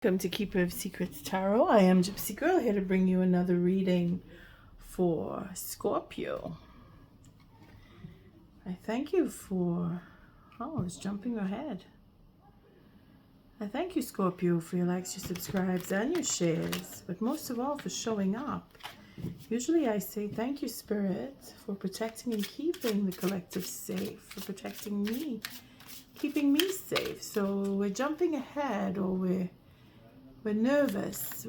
Welcome to Keeper of Secrets Tarot. I am Gypsy Girl, here to bring you another reading for Scorpio. I thank you for... Oh, it's jumping ahead. I thank you, Scorpio, for your likes, your subscribes, and your shares, but most of all for showing up. Usually I say thank you, Spirit, for protecting and keeping the collective safe, for protecting me, keeping me safe. So we're jumping ahead, or we're nervous,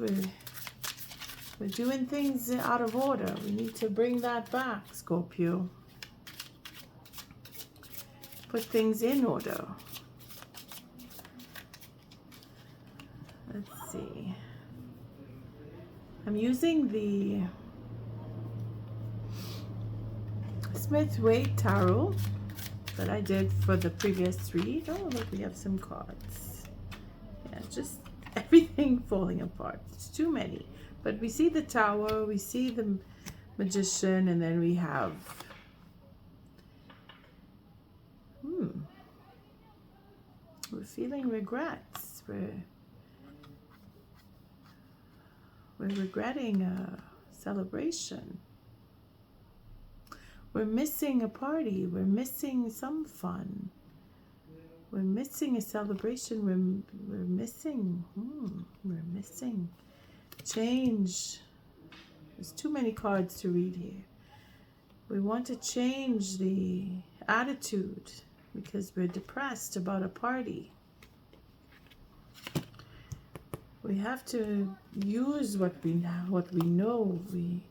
we're doing things out of order. We need to bring that back, Scorpio. Put things in order. Let's see. I'm using the Smith-WaiteTarot that I did for the previous read. Oh, look, we have some cards. Yeah, just everything falling apart. It's too many. But we see the Tower, we see the Magician, and then we have we're feeling regrets. We're regretting a celebration. We're missing a party. We're missing some fun. We're missing a celebration. We're missing change. There's too many cards to read here. We want to change the attitude because we're depressed about a party. We have to use what we know. We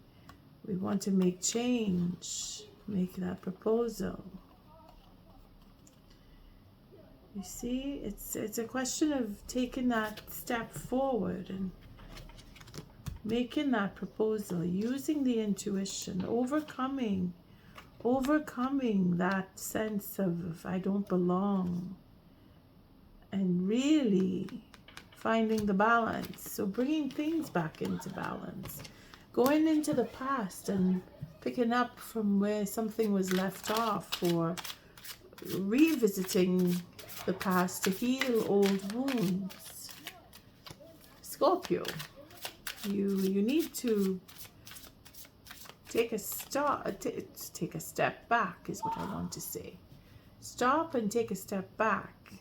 want to make change, make that proposal. You see, it's a question of taking that step forward and making that proposal, using the intuition, overcoming that sense of I don't belong, and really finding the balance. So bringing things back into balance, going into the past and picking up from where something was left off, or revisiting the past to heal old wounds. Scorpio, you need to take a step back is what I want to say. Stop and take a step back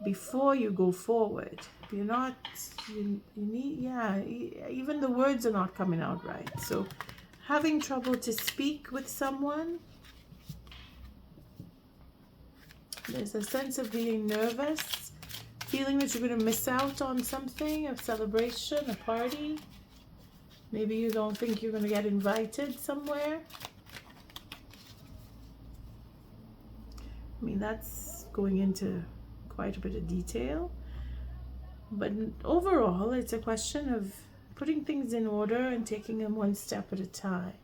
before you go forward. You're not, you need, even the words are not coming out right. So having trouble to speak with someone, there's a sense of being nervous, feeling that you're going to miss out on something, a celebration, a party. Maybe you don't think you're going to get invited somewhere. I mean, that's going into quite a bit of detail. But overall, it's a question of putting things in order and taking them one step at a time.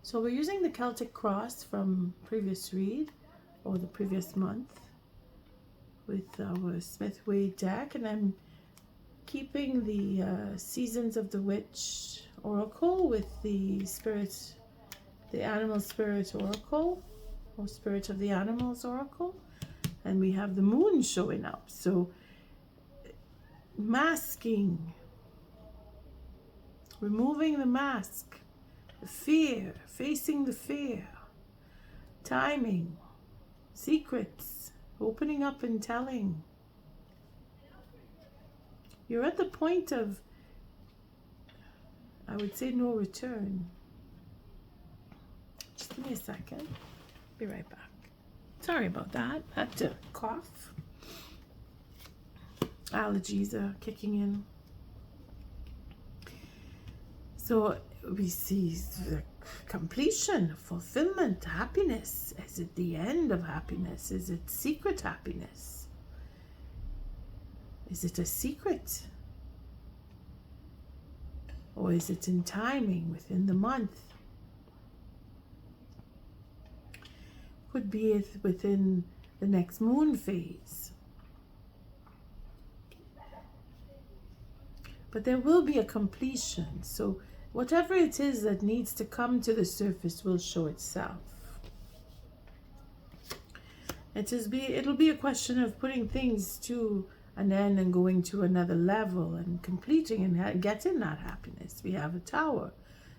So we're using the Celtic Cross from previous read, or the previous month, with our Smith-Waite deck, and I'm keeping the Seasons of the Witch Oracle with the Spirit, the Animal Spirit Oracle, or Spirit of the Animals Oracle, and we have the Moon showing up. So masking, removing the mask, the fear, facing the fear, timing, secrets, opening up and telling. You're at the point of, I would say, no return. Just give me a second. Be right back. Sorry about that. Had to cough. Allergies are kicking in. So we see the completion, fulfillment, happiness. Is it the end of happiness? Is it secret happiness? Is it a secret? Or is it in timing within the month? Could be within the next moon phase. But there will be a completion. So whatever it is that needs to come to the surface will show itself. It'll be a question of putting things to an end and going to another level and completing and getting that happiness. We have a Tower.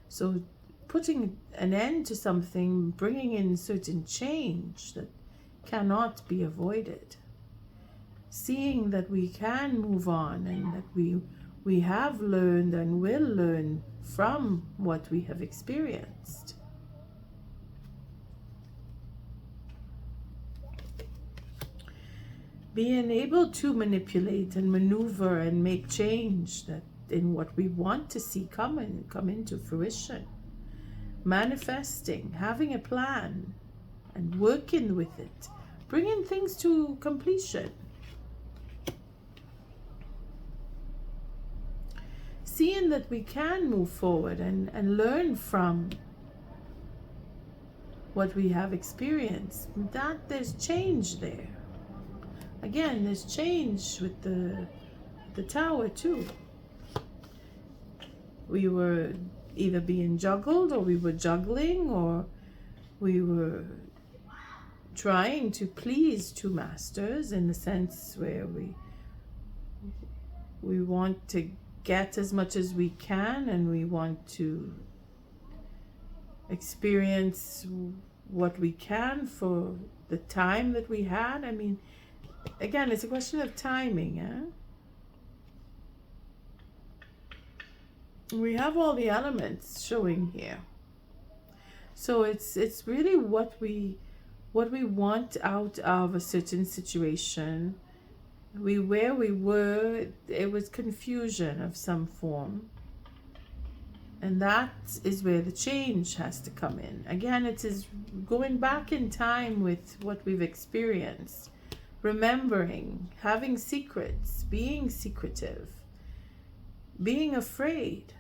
So putting an end to something, bringing in certain change that cannot be avoided. Seeing that we can move on and that we have learned and will learn from what we have experienced. Being able to manipulate and maneuver and make change that in what we want to see come into fruition. Manifesting, having a plan and working with it, bringing things to completion. Seeing that we can move forward and learn from what we have experienced, that there's change there. Again, there's change with the Tower too. We were either being juggled, or we were juggling, or we were trying to please two masters, in the sense where we want to get as much as we can, and we want to experience what we can for the time that we had. I mean, again, it's a question of timing, We have all the elements showing here. So it's really what we want out of a certain situation. Where we were, it was confusion of some form. And that is where the change has to come in. Again, it is going back in time with what we've experienced. Remembering, having secrets, being secretive, being afraid,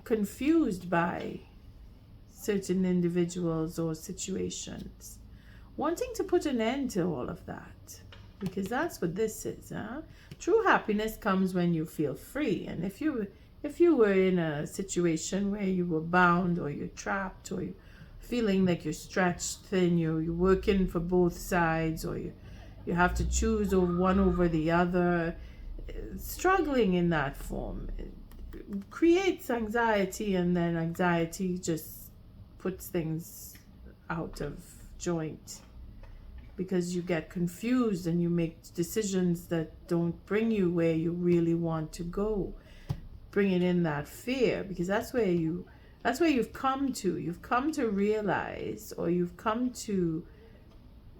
confused by certain individuals or situations, wanting to put an end to all of that, because that's what this is. True happiness comes when you feel free. And if you were in a situation where you were bound, or you're trapped, or you're feeling like you're stretched thin, you're working for both sides, or you have to choose one over the other, struggling in that form, it creates anxiety, and then anxiety just puts things out of joint, because you get confused and you make decisions that don't bring you where you really want to go, bringing in that fear, because that's where you've come to realize, or you've come to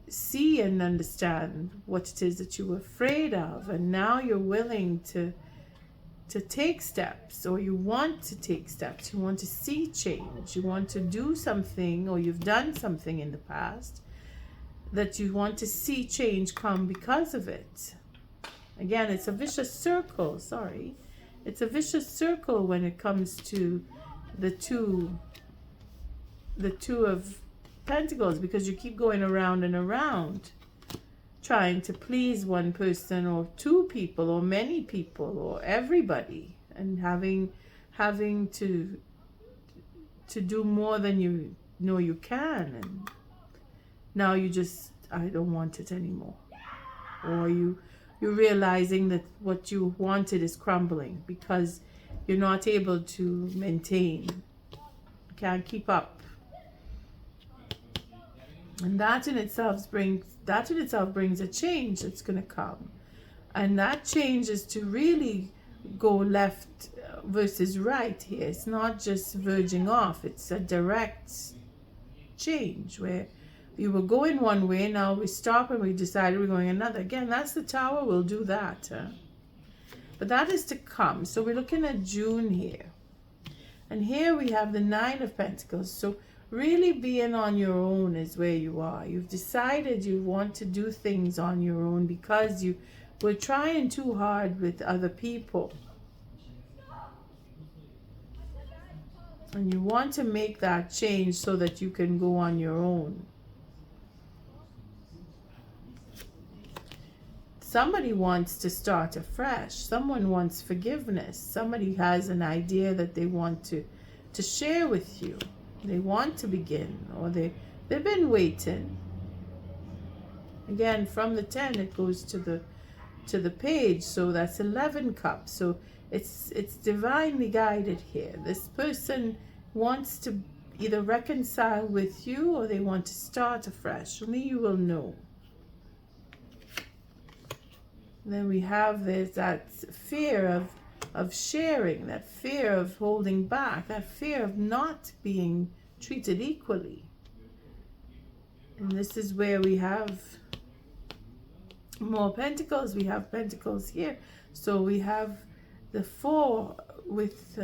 see and understand what it is that you were afraid of, and now you're willing to take steps, or you want to take steps, you want to see change, you want to do something, or you've done something in the past that you want to see change come because of it. Again, it's a vicious circle, it's a vicious circle when it comes to the two of Pentacles, because you keep going around and around, trying to please one person, or two people, or many people, or everybody, and having to do more than you know you can, and now I don't want it anymore. Or you're realizing that what you wanted is crumbling because you're not able to maintain, can't keep up. And that in itself brings a change that's going to come. And that change is to really go left versus right here. It's not just verging off. It's a direct change where you were going one way, now we stop and we decided we're going another. Again, that's the Tower, will do that. But that is to come. So we're looking at June here. And here we have the Nine of Pentacles. So really being on your own is where you are. You've decided you want to do things on your own because you were trying too hard with other people. And you want to make that change so that you can go on your own. Somebody wants to start afresh. Someone wants forgiveness. Somebody has an idea that they want to share with you. They want to begin, or they've been waiting. Again, from the 10, it goes to to the page, so that's 11 cups. So it's divinely guided here. This person wants to either reconcile with you or they want to start afresh. Only you will know. Then we have there's that fear of sharing, that fear of holding back, that fear of not being treated equally. And this is where we have more pentacles. We have pentacles here. So we have the 4 with,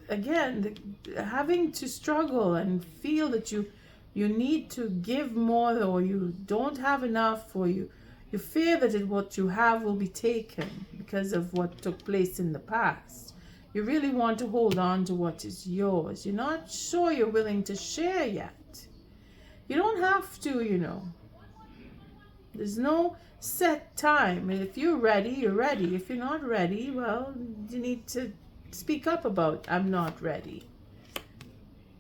again, having to struggle and feel that you need to give more, or you don't have enough, or you fear that what you have will be taken because of what took place in the past. You really want to hold on to what is yours. You're not sure you're willing to share yet. You don't have to, you know. There's no set time. And if you're ready, you're ready. If you're not ready, well, you need to speak up about, I'm not ready.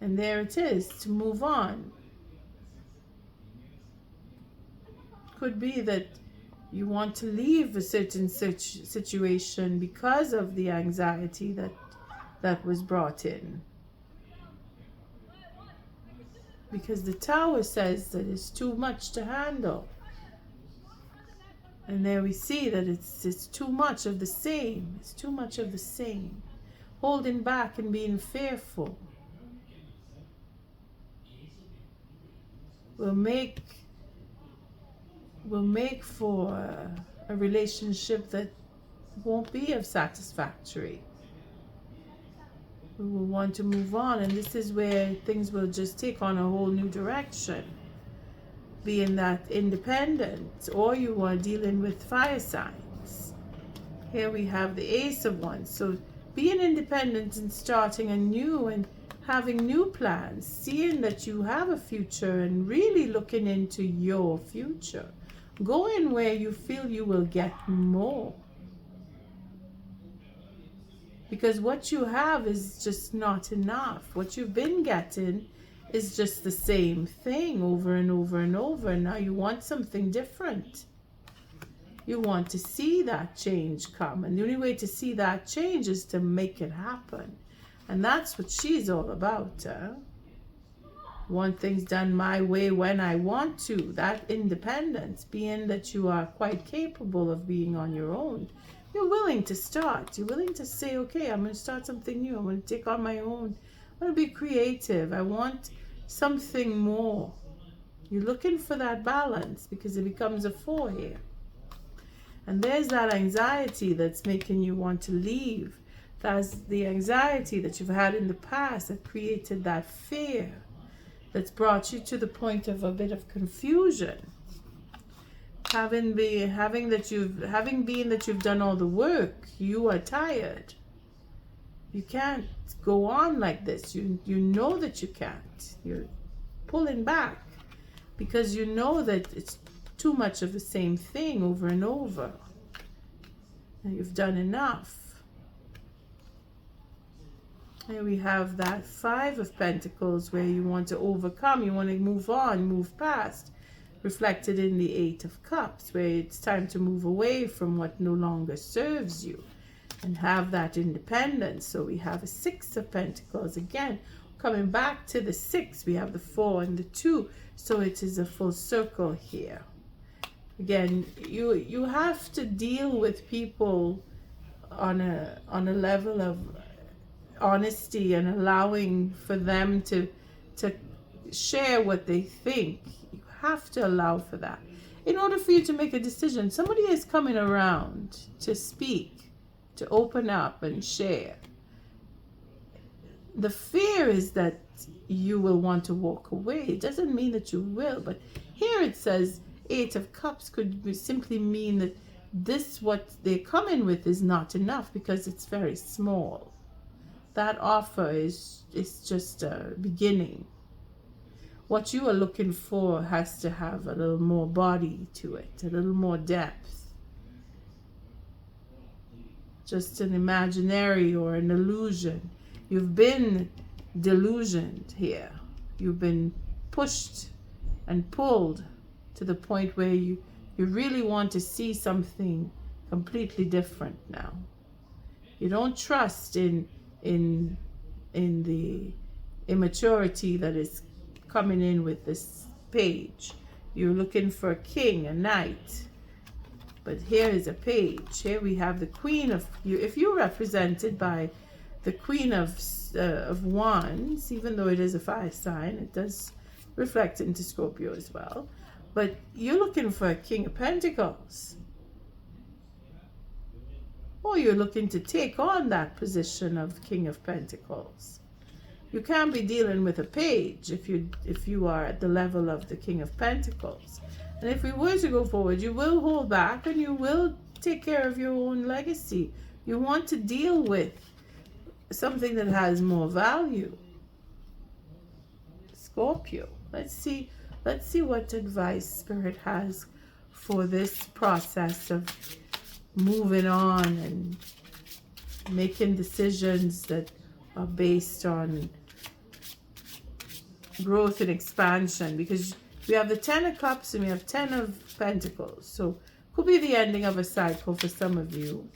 And there it is, to move on. Could be that you want to leave a certain situation because of the anxiety that was brought in. Because the Tower says that it's too much to handle. And there we see that it's too much of the same. It's too much of the same. Holding back and being fearful will make for a relationship that won't be of satisfactory. We will want to move on, and this is where things will just take on a whole new direction. Being that independent, or you are dealing with fire signs. Here we have the Ace of Wands. So being independent and starting anew and having new plans, seeing that you have a future and really looking into your future. Going where you feel you will get more. Because what you have is just not enough. What you've been getting is just the same thing over and over and over. Now you want something different. You want to see that change come. And the only way to see that change is to make it happen. And that's what she's all about. Want things done my way when I want to. That independence, being that you are quite capable of being on your own. You're willing to start. You're willing to say, okay, I'm going to start something new. I'm going to take on my own. I'm going to be creative. I want something more. You're looking for that balance because it becomes a 4 here. And there's that anxiety that's making you want to leave. That's the anxiety that you've had in the past that created that fear. That's brought you to the point of a bit of confusion. Having been that you've done all the work, you are tired. You can't go on like this. You know that you can't. You're pulling back because you know that it's too much of the same thing over and over. And you've done enough. Here we have that 5 of Pentacles where you want to overcome, you want to move on, move past. Reflected in the 8 of Cups where it's time to move away from what no longer serves you and have that independence. So we have a 6 of Pentacles again. Coming back to the 6, we have the 4 and the 2. So it is a full circle here. Again, you have to deal with people on a level of honesty and allowing for them to share what they think. You have to allow for that in order for you to make a decision. Somebody is coming around to speak, to open up and share. The fear is that you will want to walk away. It doesn't mean that you will, but here it says 8 of Cups could simply mean that this, what they're coming with, is not enough because it's very small. That offer is just a beginning. What you are looking for has to have a little more body to it, a little more depth. Just an imaginary or an illusion. You've been delusioned here. You've been pushed and pulled to the point where you You really want to see something completely different now. You don't trust in the immaturity that is coming in with this page. You're looking for a king, a knight. But here is a page. Here we have the queen of you. If you're represented by the queen of wands, even though it is a fire sign, it does reflect into Scorpio as well. But you're looking for a king of pentacles. Or you're looking to take on that position of king of pentacles. You can't be dealing with a page if you are at the level of the king of pentacles. And if we were to go forward, you will hold back and you will take care of your own legacy. You want to deal with something that has more value. Scorpio. Let's see what advice Spirit has for this process of moving on and making decisions that are based on growth and expansion, because we have the 10 of Cups and we have 10 of Pentacles. So could be the ending of a cycle for some of you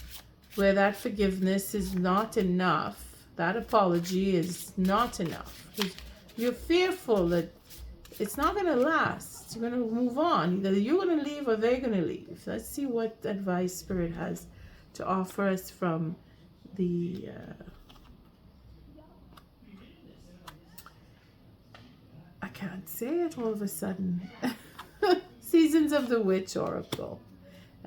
where that forgiveness is not enough. That apology is not enough. You're fearful that it's not going to last. You're going to move on. Either you're going to leave or they're going to leave. Let's see what advice Spirit has to offer us from the I can't say it all of a sudden. Seasons of the Witch Oracle.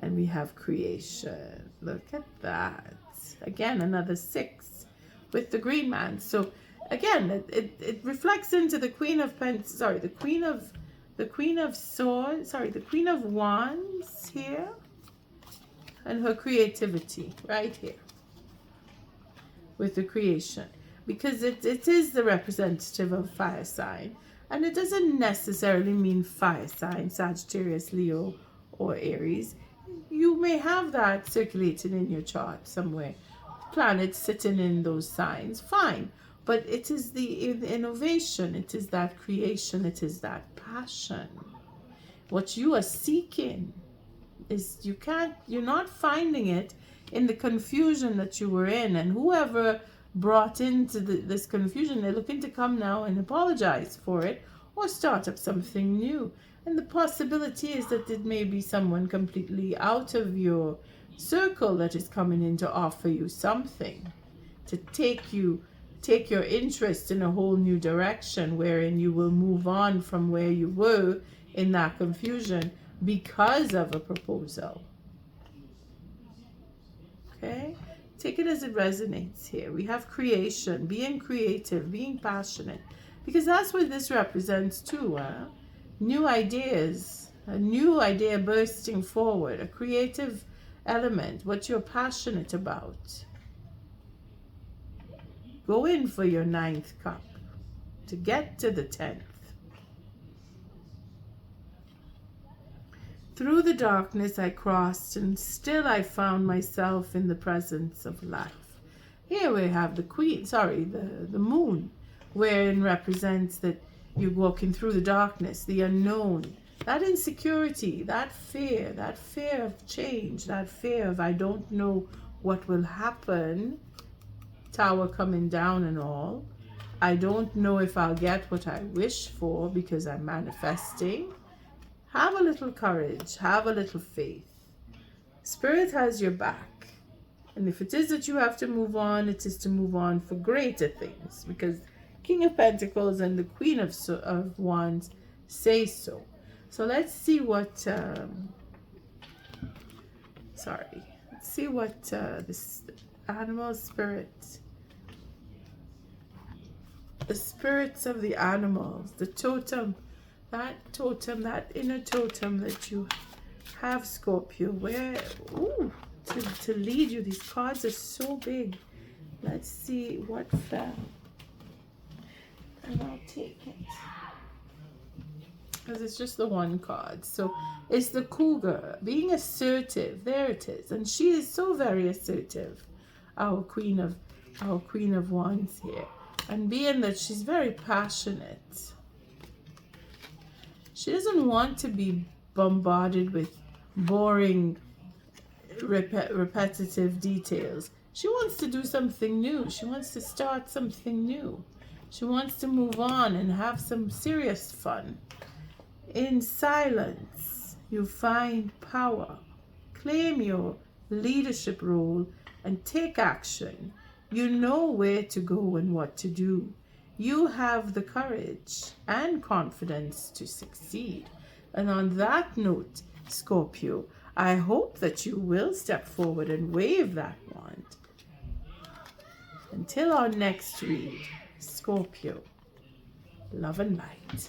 And we have creation. Look at that. Again, another 6 with the green man. So again, it reflects into the Queen of the Queen of Swords, the Queen of Wands here, and her creativity right here with the creation, because it is the representative of fire sign, and it doesn't necessarily mean fire sign, Sagittarius, Leo, or Aries. You may have that circulating in your chart somewhere, planets sitting in those signs, fine. But it is the innovation, it is that creation, it is that passion. What you are seeking is you're not finding it in the confusion that you were in. And whoever brought into this confusion, they're looking to come now and apologize for it or start up something new. And the possibility is that it may be someone completely out of your circle that is coming in to offer you something, to take your interest in a whole new direction, wherein you will move on from where you were in that confusion because of a proposal. Okay? Take it as it resonates here. We have creation, being creative, being passionate, because that's what this represents too. New ideas, a new idea bursting forward, a creative element, what you're passionate about. Go in for your 9th cup to get to the 10th. Through the darkness I crossed, and still I found myself in the presence of life. Here we have the queen, the moon, wherein represents that you're walking through the darkness, the unknown, that insecurity, that fear of change, that fear of I don't know what will happen. Tower coming down and all. I don't know if I'll get what I wish for because I'm manifesting. Have a little courage. Have a little faith. Spirit has your back. And if it is that you have to move on, it is to move on for greater things, because King of Pentacles and the Queen of Wands say so. So let's see what this animal spirit, the spirits of the animals, the totem, that inner totem that you have, Scorpio, to lead you. These cards are so big. Let's see what fell. And I'll take it, because it's just the one card. So it's the cougar, being assertive. There it is. And she is so very assertive, our queen of wands here. And being that she's very passionate, she doesn't want to be bombarded with boring, repetitive details. She wants to do something new. She wants to start something new. She wants to move on and have some serious fun. In silence, you find power. Claim your leadership role and take action. You know where to go and what to do. You have the courage and confidence to succeed. And on that note, Scorpio, I hope that you will step forward and wave that wand. Until our next read, Scorpio, love and light.